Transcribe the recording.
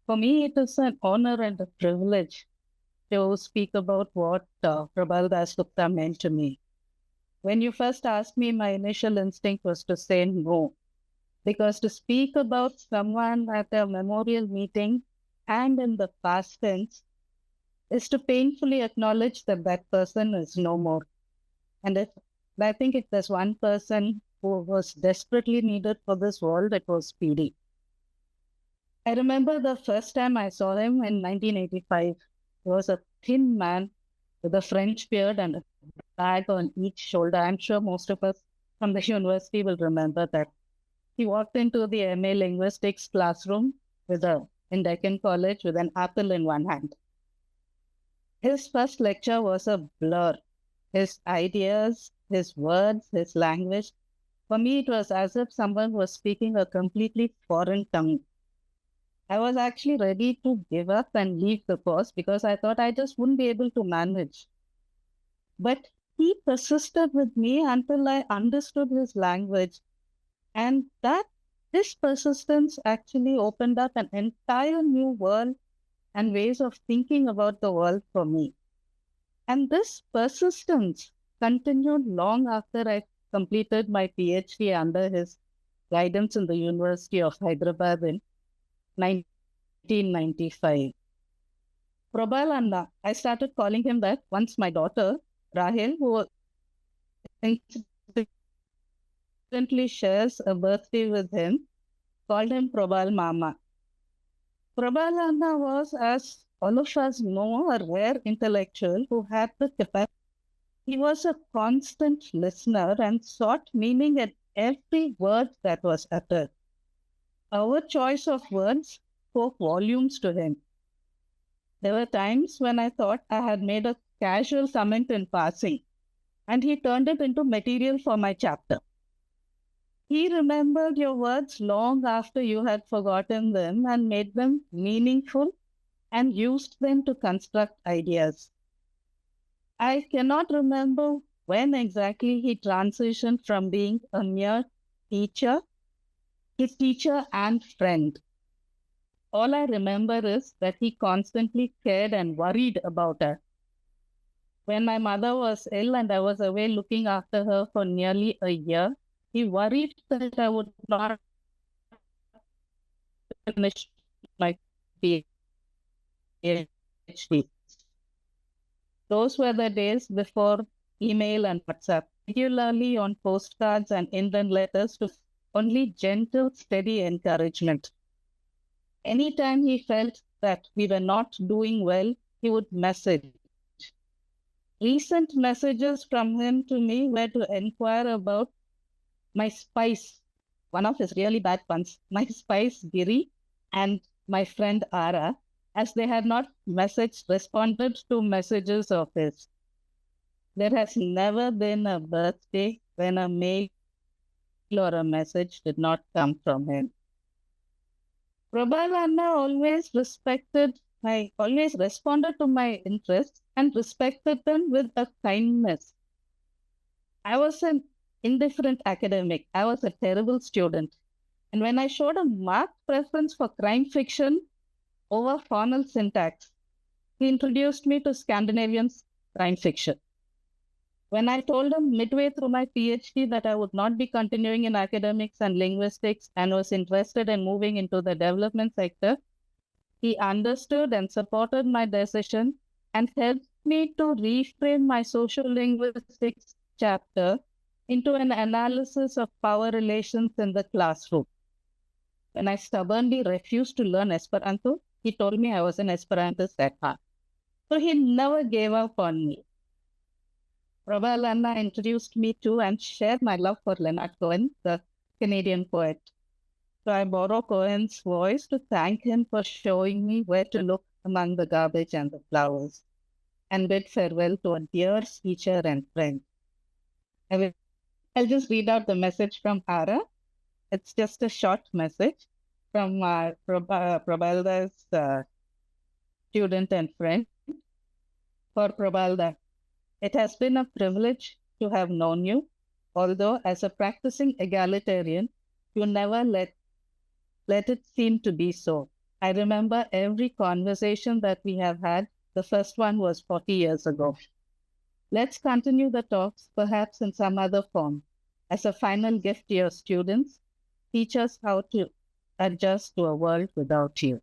For me, it is an honor and a privilege to speak about what Probal Dasgupta meant to me. When you first asked me, my initial instinct was to say no, because to speak about someone at a memorial meeting and in the past tense is to painfully acknowledge that that person is no more. And I think if there's one person who was desperately needed for this world, it was PD. I remember the first time I saw him in 1985. He was a thin man with a French beard and a bag on each shoulder. I'm sure most of us from the university will remember that. He walked into the MA linguistics classroom in Deccan College with an apple in one hand. His first lecture was a blur. His ideas, his words, his language. For me, it was as if someone was speaking a completely foreign tongue. I was actually ready to give up and leave the course because I thought I just wouldn't be able to manage. But he persisted with me until I understood his language. And this persistence actually opened up an entire new world and ways of thinking about the world for me. And this persistence continued long after I completed my PhD under his guidance in the University of Hyderabad in 1995. Probal Anna, I started calling him that once my daughter, Rahel, who incidentally shares a birthday with him, called him Probal Mama. Probal Anna was, as all of us know, a rare intellectual who had the capacity. He was a constant listener and sought meaning in every word that was uttered. Our choice of words spoke volumes to him. There were times when I thought I had made a casual comment in passing, and he turned it into material for my chapter. He remembered your words long after you had forgotten them and made them meaningful and used them to construct ideas. I cannot remember when exactly he transitioned from being a mere teacher, his teacher and friend. All I remember is that he constantly cared and worried about her. When my mother was ill and I was away looking after her for nearly a year, he worried that I would not finish my PhD. Those were the days before email and WhatsApp, regularly on postcards and Indian letters to only gentle, steady encouragement. Anytime he felt that we were not doing well, he would message. Recent messages from him to me were to inquire about my spice, one of his really bad puns, my spice Giri and my friend Ara, as they had not responded to messages of his. There has never been a birthday when a mail or a message did not come from him. Probal Anna always responded to my interests and respected them with a kindness. I was an indifferent academic. I was a terrible student. And when I showed a marked preference for crime fiction over formal syntax, he introduced me to Scandinavian crime fiction. When I told him midway through my PhD that I would not be continuing in academics and linguistics and was interested in moving into the development sector, he understood and supported my decision and helped me to reframe my social linguistics chapter into an analysis of power relations in the classroom. When I stubbornly refused to learn Esperanto, he told me I was an Esperantist at heart. So he never gave up on me. Probal Anna introduced me to and shared my love for Leonard Cohen, the Canadian poet. So I borrow Cohen's voice to thank him for showing me where to look among the garbage and the flowers, and bid farewell to a dear teacher and friend. I'll just read out the message from Ara. It's just a short message from Probalda's student and friend. For Probalda, it has been a privilege to have known you, although as a practicing egalitarian, you never let it seem to be so. I remember every conversation that we have had. The first one was 40 years ago. Let's continue the talks, perhaps in some other form. As a final gift to your students, teach us how to adjust to a world without you.